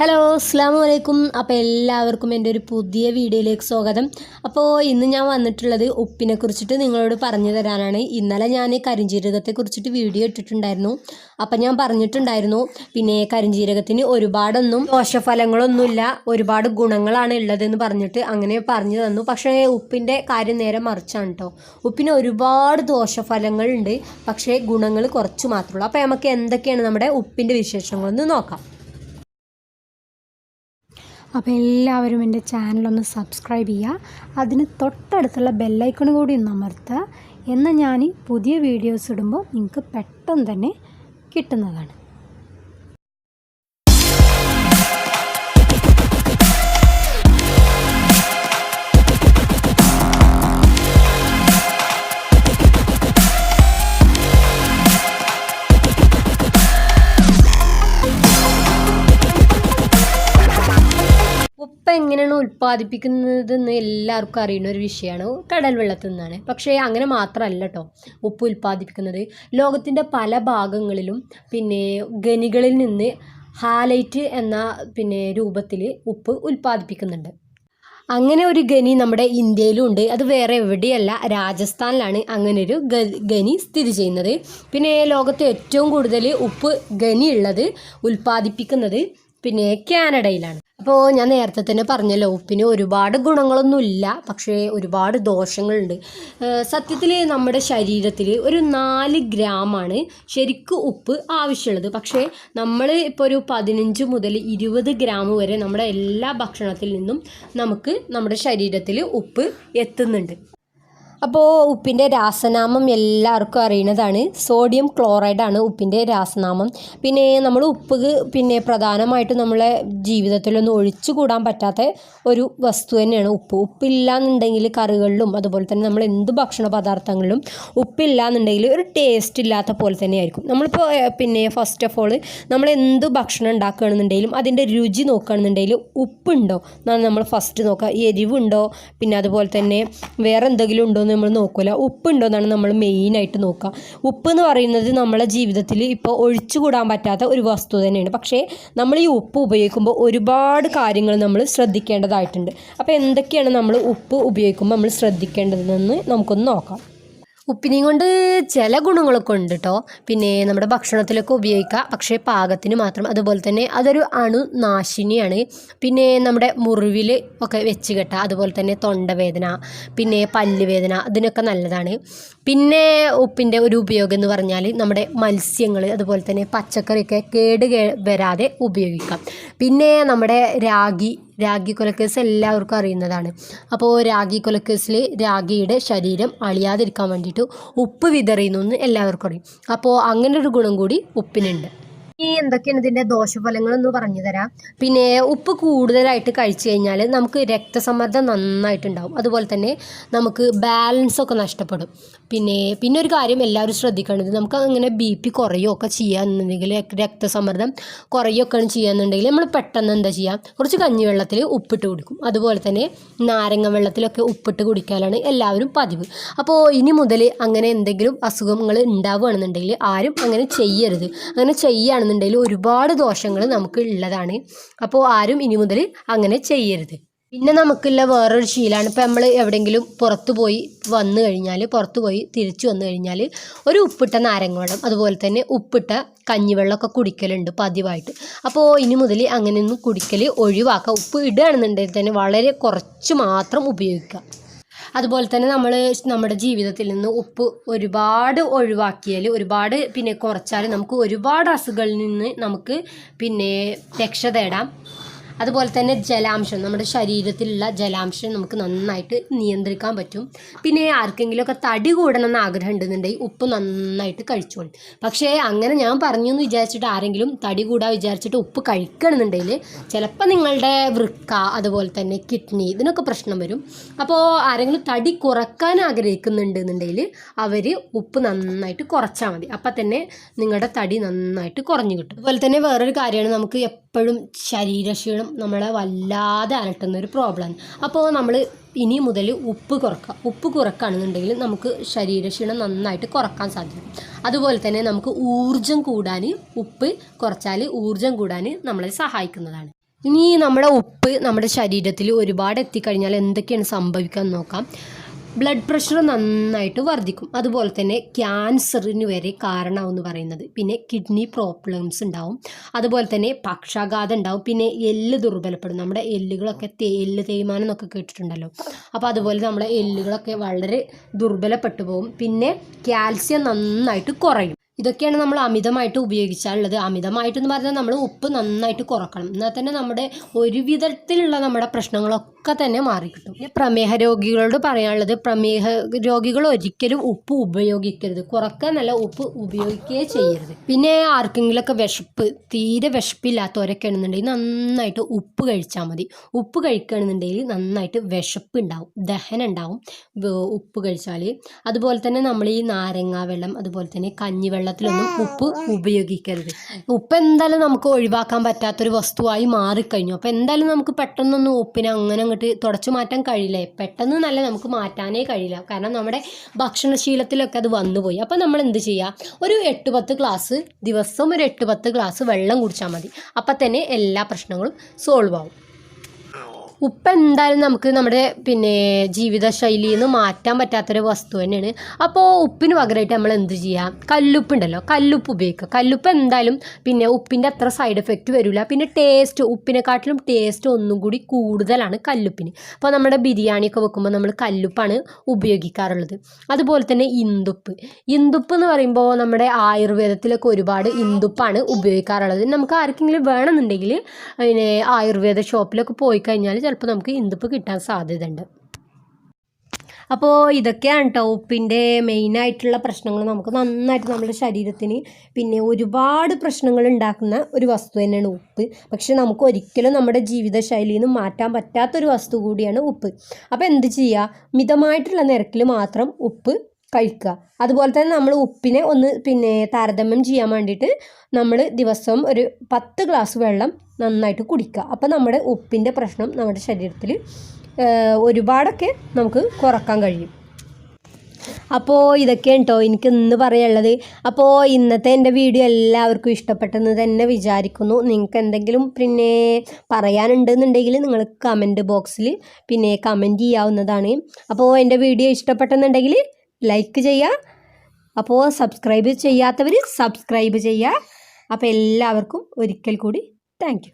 Hello അസ്സലാമു അലൈക്കും. അപ്പോൾ എല്ലാവർക്കും എൻ്റെ ഒരു പുതിയ വീഡിയോയിലേക്ക് സ്വാഗതം. അപ്പോൾ ഇന്ന് ഞാൻ വന്നിട്ടുള്ളത് ഉപ്പിനെ കുറിച്ചിട്ട് നിങ്ങളോട് പറഞ്ഞു തരാനാണ്. ഇന്നലെ ഞാൻ കരിഞ്ജീരകത്തെ കുറിച്ചിട്ട് വീഡിയോ ഇട്ടിട്ടുണ്ടായിരുന്നു. അപ്പം ഞാൻ പറഞ്ഞിട്ടുണ്ടായിരുന്നു പിന്നെ കരിഞ്ജീരകത്തിന് ഒരുപാടൊന്നും ദോഷഫലങ്ങളൊന്നുമില്ല, ഒരുപാട് ഗുണങ്ങളാണ് ഉള്ളതെന്ന് പറഞ്ഞിട്ട് അങ്ങനെ പറഞ്ഞു തന്നു. പക്ഷേ ഉപ്പിൻ്റെ കാര്യം നേരെ മറിച്ചാണ് കേട്ടോ. ഉപ്പിന് ഒരുപാട് ദോഷഫലങ്ങളുണ്ട്, പക്ഷേ ഗുണങ്ങൾ കുറച്ച് മാത്രമേ ഉള്ളൂ. അപ്പോൾ നമുക്ക് എന്തൊക്കെയാണ് നമ്മുടെ ഉപ്പിൻ്റെ വിശേഷങ്ങളെന്ന് നോക്കാം. അപ്പോൾ എല്ലാവരും എൻ്റെ ചാനലൊന്ന് സബ്സ്ക്രൈബ് ചെയ്യുക, അതിന് തൊട്ടടുത്തുള്ള ബെല്ലൈക്കൺ കൂടി ഒന്ന് അമർത്തുക. എന്നാൽ ഞാൻ പുതിയ വീഡിയോസ് ഇടുമ്പോൾ നിങ്ങൾക്ക് പെട്ടെന്ന് തന്നെ കിട്ടുന്നതാണ്. ഉപ്പ് എങ്ങനെയാണ് ഉൽപ്പാദിപ്പിക്കുന്നതെന്ന് എല്ലാവർക്കും അറിയുന്ന ഒരു വിഷയമാണ്. കടൽ വെള്ളത്തിൽ നിന്നാണ്. പക്ഷേ അങ്ങനെ മാത്രമല്ല കേട്ടോ ഉപ്പ് ഉൽപ്പാദിപ്പിക്കുന്നത്. ലോകത്തിൻ്റെ പല ഭാഗങ്ങളിലും പിന്നെ ഖനികളിൽ നിന്ന് ഹാലൈറ്റ് എന്ന രൂപത്തിൽ ഉപ്പ് ഉൽപ്പാദിപ്പിക്കുന്നുണ്ട്. അങ്ങനെ ഒരു ഖനി നമ്മുടെ ഇന്ത്യയിലും ഉണ്ട്. അത് വേറെ എവിടെയല്ല, രാജസ്ഥാനിലാണ് അങ്ങനെ ഒരു ഖനി സ്ഥിതി ചെയ്യുന്നത്. പിന്നെ ലോകത്ത് ഏറ്റവും കൂടുതൽ ഉപ്പ് ഖനി ഉള്ളത് ഉൽപ്പാദിപ്പിക്കുന്നത് കാനഡയിലാണ്. അപ്പോൾ ഞാൻ നേരത്തെ തന്നെ പറഞ്ഞല്ലോ, ഉപ്പിന് ഒരുപാട് ഗുണങ്ങളൊന്നുമില്ല, പക്ഷേ ഒരുപാട് ദോഷങ്ങളുണ്ട്. സത്യത്തിൽ നമ്മുടെ ശരീരത്തിൽ ഒരു 4 ഗ്രാമാണ് ശരിക്കും ഉപ്പ് ആവശ്യമുള്ളത്. പക്ഷേ നമ്മൾ ഇപ്പോൾ ഒരു 15 മുതൽ 20 ഗ്രാം വരെ നമ്മുടെ എല്ലാ ഭക്ഷണത്തിൽ നിന്നും നമുക്ക് നമ്മുടെ ശരീരത്തിൽ ഉപ്പ് എത്തുന്നുണ്ട്. അപ്പോൾ ഉപ്പിൻ്റെ രാസനാമം എല്ലാവർക്കും അറിയുന്നതാണ്. സോഡിയം ക്ലോറൈഡാണ് ഉപ്പിൻ്റെ രാസനാമം. പിന്നെ നമ്മൾ ഉപ്പ് പ്രധാനമായിട്ടും നമ്മളെ ജീവിതത്തിലൊന്നും ഒഴിച്ചു കൂടാൻ പറ്റാത്ത ഒരു വസ്തു തന്നെയാണ് ഉപ്പ്. ഉപ്പില്ലാന്നുണ്ടെങ്കിൽ കറികളിലും അതുപോലെ തന്നെ നമ്മൾ എന്ത് ഭക്ഷണ പദാർത്ഥങ്ങളിലും ഉപ്പില്ലാന്നുണ്ടെങ്കിൽ ഒരു ടേസ്റ്റ് ഇല്ലാത്ത പോലെ തന്നെയായിരിക്കും. നമ്മളിപ്പോൾ ഫസ്റ്റ് ഓഫ് ഓൾ നമ്മൾ എന്ത് ഭക്ഷണം ഉണ്ടാക്കുകയാണെന്നുണ്ടെങ്കിലും അതിൻ്റെ രുചി നോക്കുകയാണെന്നുണ്ടെങ്കിൽ ഉപ്പുണ്ടോ എന്നാണ് നമ്മൾ ഫസ്റ്റ് നോക്കുക. എരിവുണ്ടോ, പിന്നെ അതുപോലെ തന്നെ വേറെ എന്തെങ്കിലും ഉണ്ടോ നമ്മൾ നോക്കില്ല, ഉപ്പുണ്ടോ എന്നാണ് നമ്മൾ മെയിനായിട്ട് നോക്കുക. ഉപ്പ് എന്ന് പറയുന്നത് നമ്മളെ ജീവിതത്തിൽ ഇപ്പോൾ ഒഴിച്ചുകൂടാൻ പറ്റാത്ത ഒരു വസ്തു തന്നെയാണ്. പക്ഷേ നമ്മൾ ഈ ഉപ്പ് ഉപയോഗിക്കുമ്പോൾ ഒരുപാട് കാര്യങ്ങൾ നമ്മൾ ശ്രദ്ധിക്കേണ്ടതായിട്ടുണ്ട്. അപ്പോൾ എന്തൊക്കെയാണ് നമ്മൾ ഉപ്പ് ഉപയോഗിക്കുമ്പോൾ നമ്മൾ ശ്രദ്ധിക്കേണ്ടതെന്ന് നമുക്കൊന്ന് നോക്കാം. ഉപ്പിനെയും കൊണ്ട് ചില ഗുണങ്ങളൊക്കെ ഉണ്ട് കേട്ടോ. നമ്മുടെ ഭക്ഷണത്തിലൊക്കെ ഉപയോഗിക്കുക, പക്ഷേ പാകത്തിന് മാത്രം. അതുപോലെ തന്നെ അതൊരു അണുനാശിനിയാണ്. നമ്മുടെ മുറിവിൽ ഒക്കെ വെച്ച് കെട്ടുക, അതുപോലെ തന്നെ തൊണ്ടവേദന, പല്ലുവേദന, അതിനൊക്കെ നല്ലതാണ്. ഉപ്പിൻ്റെ ഒരു ഉപയോഗം എന്ന് പറഞ്ഞാൽ നമ്മുടെ മത്സ്യങ്ങൾ അതുപോലെ തന്നെ പച്ചക്കറിയൊക്കെ കേട് വരാതെ ഉപയോഗിക്കാം. നമ്മുടെ രാഗി കൊലക്കേസ് എല്ലാവർക്കും അറിയുന്നതാണ്. അപ്പോൾ രാഗി കൊലക്കേസിൽ രാഗിയുടെ ശരീരം അളിയാതിരിക്കാൻ വേണ്ടിയിട്ട് ഉപ്പ് വിതറിയുന്നു എന്ന് എല്ലാവർക്കും അറിയും. അപ്പോൾ അങ്ങനെ ഒരു ഗുണം കൂടി ഉപ്പിനുണ്ട്. ഈ എന്തൊക്കെയാണ് ഇതിൻ്റെ ദോഷഫലങ്ങളെന്ന് പറഞ്ഞു തരാം. ഉപ്പ് കൂടുതലായിട്ട് കഴിച്ചു കഴിഞ്ഞാൽ നമുക്ക് രക്തസമ്മർദ്ദം നന്നായിട്ടുണ്ടാവും. അതുപോലെ തന്നെ നമുക്ക് ബാലൻസൊക്കെ നഷ്ടപ്പെടും. പിന്നെ ഒരു കാര്യം എല്ലാവരും ശ്രദ്ധിക്കേണ്ടത്, നമുക്ക് അങ്ങനെ BP കുറയുകയൊക്കെ ചെയ്യാന്നുണ്ടെങ്കിൽ, രക്തസമ്മർദ്ദം കുറയുകയൊക്കെയാണ് ചെയ്യാന്നുണ്ടെങ്കിൽ നമ്മൾ പെട്ടെന്ന് എന്താ ചെയ്യുക, കുറച്ച് കഞ്ഞിവെള്ളത്തിൽ ഉപ്പിട്ട് കുടിക്കും. അതുപോലെ തന്നെ നാരങ്ങ വെള്ളത്തിലൊക്കെ ഉപ്പിട്ട് കുടിക്കാനാണ് എല്ലാവരും പതിവ്. അപ്പോൾ ഇനി മുതൽ അങ്ങനെ എന്തെങ്കിലും അസുഖങ്ങൾ ഉണ്ടാവുകയാണെന്നുണ്ടെങ്കിൽ ആരും അങ്ങനെ ചെയ്യരുത്. അങ്ങനെ ചെയ്യുകയാണെന്നുണ്ടെങ്കിൽ ഒരുപാട് ദോഷങ്ങൾ നമുക്ക് ഉള്ളതാണ്. അപ്പോൾ ആരും ഇനി മുതൽ അങ്ങനെ ചെയ്യരുത്. നമുക്കുള്ള വേറൊരു ശീലമാണ്, ഇപ്പോൾ നമ്മൾ എവിടെയെങ്കിലും പുറത്തു പോയി തിരിച്ചു വന്നു കഴിഞ്ഞാൽ ഒരു ഉപ്പിട്ട നാരങ്ങ വെള്ളം അതുപോലെ തന്നെ ഉപ്പിട്ട കഞ്ഞിവെള്ളമൊക്കെ കുടിക്കലുണ്ട് പതിവായിട്ട്. അപ്പോൾ ഇനി മുതൽ അങ്ങനെയൊന്നും കുടിക്കൽ ഒഴിവാക്കുക. ഉപ്പ് ഇടുകയാണെന്നുണ്ടെങ്കിൽ തന്നെ വളരെ കുറച്ച് മാത്രം ഉപയോഗിക്കുക. അതുപോലെ തന്നെ നമ്മുടെ ജീവിതത്തിൽ നിന്ന് ഉപ്പ് ഒരുപാട് ഒഴിവാക്കിയാൽ, ഒരുപാട് കുറച്ചാൽ നമുക്ക് ഒരുപാട് അസുഖങ്ങളിൽ നിന്ന് നമുക്ക് രക്ഷ തേടാം. അതുപോലെ തന്നെ ജലാംശം, നമ്മുടെ ശരീരത്തിലുള്ള ജലാംശം നമുക്ക് നന്നായിട്ട് നിയന്ത്രിക്കാൻ പറ്റും. ആർക്കെങ്കിലുമൊക്കെ തടി കൂടണം എന്ന് ആഗ്രഹം ഉണ്ടെന്നുണ്ടെങ്കിൽ ഉപ്പ് നന്നായിട്ട് കഴിച്ചോളും. പക്ഷേ അങ്ങനെ ഞാൻ പറഞ്ഞു എന്ന് വിചാരിച്ചിട്ട് ആരെങ്കിലും തടി കൂടാൻ വിചാരിച്ചിട്ട് ഉപ്പ് കഴിക്കണമെന്നുണ്ടെങ്കിൽ ചിലപ്പോൾ നിങ്ങളുടെ വൃക്ക അതുപോലെ തന്നെ കിഡ്നി ഇതിനൊക്കെ പ്രശ്നം വരും. അപ്പോൾ ആരെങ്കിലും തടി കുറക്കാൻ ആഗ്രഹിക്കുന്നുണ്ടെന്നുണ്ടെങ്കിൽ അവർ ഉപ്പ് നന്നായിട്ട് കുറച്ചാൽ മതി. അപ്പം തന്നെ നിങ്ങളുടെ തടി നന്നായിട്ട് കുറഞ്ഞു കിട്ടും. അതുപോലെ തന്നെ വേറൊരു കാര്യമാണ്, നമുക്ക് എപ്പോഴും ശരീരക്ഷീണം നമ്മളെ വല്ലാതെ അലട്ടുന്നൊരു പ്രോബ്ലമാണ്. അപ്പോൾ നമ്മൾ ഇനി മുതൽ ഉപ്പ് കുറക്കുകയാണെന്നുണ്ടെങ്കിൽ നമുക്ക് ശരീരക്ഷീണം നന്നായിട്ട് കുറക്കാൻ സാധിക്കും. അതുപോലെ തന്നെ നമുക്ക് ഊർജ്ജം കൂടാൻ ഉപ്പ് കുറച്ചാൽ ഊർജ്ജം കൂടാൻ നമ്മളെ സഹായിക്കുന്നതാണ്. ഇനി നമ്മുടെ ഉപ്പ് നമ്മുടെ ശരീരത്തിൽ ഒരുപാട് എത്തിക്കഴിഞ്ഞാൽ എന്തൊക്കെയാണ് സംഭവിക്കുക എന്ന് നോക്കാം. ബ്ലഡ് പ്രഷർ നന്നായിട്ട് വർദ്ധിക്കും. അതുപോലെ തന്നെ ക്യാൻസറിന് വരെ കാരണമാവെന്ന് പറയുന്നത്. പിന്നെ കിഡ്നി പ്രോബ്ലംസ് ഉണ്ടാവും. അതുപോലെ തന്നെ പക്ഷാഘാതം ഉണ്ടാവും. പിന്നെ എല്ല് ദുർബലപ്പെടും. നമ്മുടെ എല്ലുകളൊക്കെ എല്ല് തേയ്മാനം എന്നൊക്കെ കേട്ടിട്ടുണ്ടല്ലോ. അപ്പോൾ അതുപോലെ നമ്മുടെ എല്ലുകളൊക്കെ വളരെ ദുർബലപ്പെട്ടു പോകും. പിന്നെ കാൽസ്യം നന്നായിട്ട് കുറയും. ഇതൊക്കെയാണ് നമ്മൾ അമിതമായിട്ട് ഉപയോഗിച്ചാലുള്ളത്. അമിതമായിട്ടെന്ന് പറഞ്ഞാൽ നമ്മൾ ഉപ്പ് നന്നായിട്ട് കുറക്കണം. എന്നാൽ തന്നെ നമ്മുടെ ഒരു വിധത്തിലുള്ള നമ്മുടെ പ്രശ്നങ്ങളൊക്കെ തന്നെ മാറിക്കിട്ടും. പിന്നെ പ്രമേഹ രോഗികളോട് പറയാനുള്ളത്, പ്രമേഹ രോഗികൾ ഒരിക്കലും ഉപ്പ് ഉപയോഗിക്കരുത്. കുറക്കാൻ നല്ല ഉപ്പ് ഉപയോഗിക്കുകയേ ചെയ്യരുത്. പിന്നെ ആർക്കെങ്കിലുമൊക്കെ തീരെ വിശപ്പില്ലാത്തവരൊക്കെ ആണെന്നുണ്ടെങ്കിൽ നന്നായിട്ട് ഉപ്പ് കഴിച്ചാൽ മതി. ഉപ്പ് കഴിക്കുകയാണെന്നുണ്ടെങ്കിൽ നന്നായിട്ട് വിശപ്പ് ഉണ്ടാവും, ദഹനം ഉണ്ടാവും ഉപ്പ് കഴിച്ചാൽ. അതുപോലെ തന്നെ നമ്മൾ ഈ നാരങ്ങ വെള്ളം, അതുപോലെ തന്നെ കഞ്ഞിവെള്ളത്തിലൊന്നും ഉപ്പ് ഉപയോഗിക്കരുത്. ഉപ്പ് എന്തായാലും നമുക്ക് ഒഴിവാക്കാൻ പറ്റാത്തൊരു വസ്തുവായി മാറിക്കഴിഞ്ഞു. അപ്പോൾ എന്തായാലും നമുക്ക് പെട്ടെന്നൊന്നും ഉപ്പിനെ അങ്ങനെ അങ്ങോട്ട് തുടച്ചു മാറ്റാൻ കഴിയില്ല. പെട്ടെന്ന് നല്ല നമുക്ക് മാറ്റാനേ കഴിയില്ല. കാരണം നമ്മുടെ ഭക്ഷണശീലത്തിലൊക്കെ അത് വന്നുപോയി. അപ്പോൾ നമ്മൾ എന്ത് ചെയ്യുക, ഒരു 8-10 ഗ്ലാസ് ദിവസം ഒരു 8-10 ഗ്ലാസ് വെള്ളം കുടിച്ചാൽ മതി. അപ്പം തന്നെ എല്ലാ പ്രശ്നങ്ങളും സോൾവ് ആവും. ഉപ്പ് എന്തായാലും നമുക്ക് നമ്മുടെ ജീവിതശൈലിയിൽ നിന്ന് മാറ്റാൻ പറ്റാത്തൊരു വസ്തു തന്നെയാണ്. അപ്പോൾ ഉപ്പിന് പകരമായിട്ട് നമ്മൾ എന്ത് ചെയ്യാം, കല്ലുപ്പ് ഉണ്ടല്ലോ, കല്ലുപ്പ് ഉപയോഗിക്കുക. കല്ലുപ്പ് എന്തായാലും ഉപ്പിൻ്റെ അത്ര സൈഡ് എഫക്റ്റ് വരില്ല. പിന്നെ ടേസ്റ്റ്, ഉപ്പിനെക്കാട്ടിലും ടേസ്റ്റ് ഒന്നും കൂടി കൂടുതലാണ് കല്ലുപ്പിന്. അപ്പോൾ നമ്മുടെ ബിരിയാണിയൊക്കെ വെക്കുമ്പോൾ നമ്മൾ കല്ലുപ്പാണ് ഉപയോഗിക്കാറുള്ളത്. അതുപോലെ തന്നെ ഇന്ദുപ്പ് എന്ന് പറയുമ്പോൾ നമ്മുടെ ആയുർവേദത്തിലൊക്കെ ഒരുപാട് ഇന്ദുപ്പാണ് ഉപയോഗിക്കാറുള്ളത്. നമുക്ക് ആർക്കെങ്കിലും വേണമെന്നുണ്ടെങ്കിൽ ആയുർവേദ ഷോപ്പിലൊക്കെ പോയി കഴിഞ്ഞാൽ ചിലപ്പോൾ നമുക്ക് ഇന്ദുപ്പ് കിട്ടാൻ സാധ്യതയുണ്ട്. അപ്പോൾ ഇതൊക്കെയാണ് കേട്ടോ ഉപ്പിൻ്റെ മെയിനായിട്ടുള്ള പ്രശ്നങ്ങൾ. നമുക്ക് നന്നായിട്ട് നമ്മുടെ ശരീരത്തിന് ഒരുപാട് പ്രശ്നങ്ങൾ ഉണ്ടാക്കുന്ന ഒരു വസ്തു തന്നെയാണ് ഉപ്പ്. പക്ഷെ നമുക്ക് ഒരിക്കലും നമ്മുടെ ജീവിതശൈലിയിൽ നിന്ന് മാറ്റാൻ പറ്റാത്തൊരു വസ്തു കൂടിയാണ് ഉപ്പ്. അപ്പോൾ എന്ത് ചെയ്യുക, മിതമായിട്ടുള്ള നിരക്കിൽ മാത്രം ഉപ്പ് കഴിക്കുക. അതുപോലെ തന്നെ നമ്മൾ ഉപ്പിനെ ഒന്ന് താരതമ്യം ചെയ്യാൻ വേണ്ടിയിട്ട് നമ്മൾ ദിവസം ഒരു 10 ഗ്ലാസ് വെള്ളം നന്നായിട്ട് കുടിക്കുക. അപ്പോൾ നമ്മുടെ ഉപ്പിൻ്റെ പ്രശ്നം നമ്മുടെ ശരീരത്തിൽ ഒരുപാടൊക്കെ നമുക്ക് കുറക്കാൻ കഴിയും. അപ്പോൾ ഇതൊക്കെയാണ് കേട്ടോ എനിക്ക് ഇന്ന് പറയാനുള്ളത്. അപ്പോൾ ഇന്നത്തെ എൻ്റെ വീഡിയോ എല്ലാവർക്കും ഇഷ്ടപ്പെട്ടെന്ന് തന്നെ വിചാരിക്കുന്നു. നിങ്ങൾക്ക് എന്തെങ്കിലും പറയാനുണ്ടെന്നുണ്ടെങ്കിൽ നിങ്ങൾ കമൻറ്റ് ബോക്സിൽ കമൻറ്റ് ചെയ്യാവുന്നതാണ്. അപ്പോൾ എൻ്റെ വീഡിയോ ഇഷ്ടപ്പെട്ടെന്നുണ്ടെങ്കിൽ ലൈക്ക് ചെയ്യുക. അപ്പോൾ സബ്സ്ക്രൈബ് ചെയ്യാത്തവർ സബ്സ്ക്രൈബ് ചെയ്യുക. അപ്പോൾ എല്ലാവർക്കും ഒരിക്കൽ കൂടി താങ്ക് യു.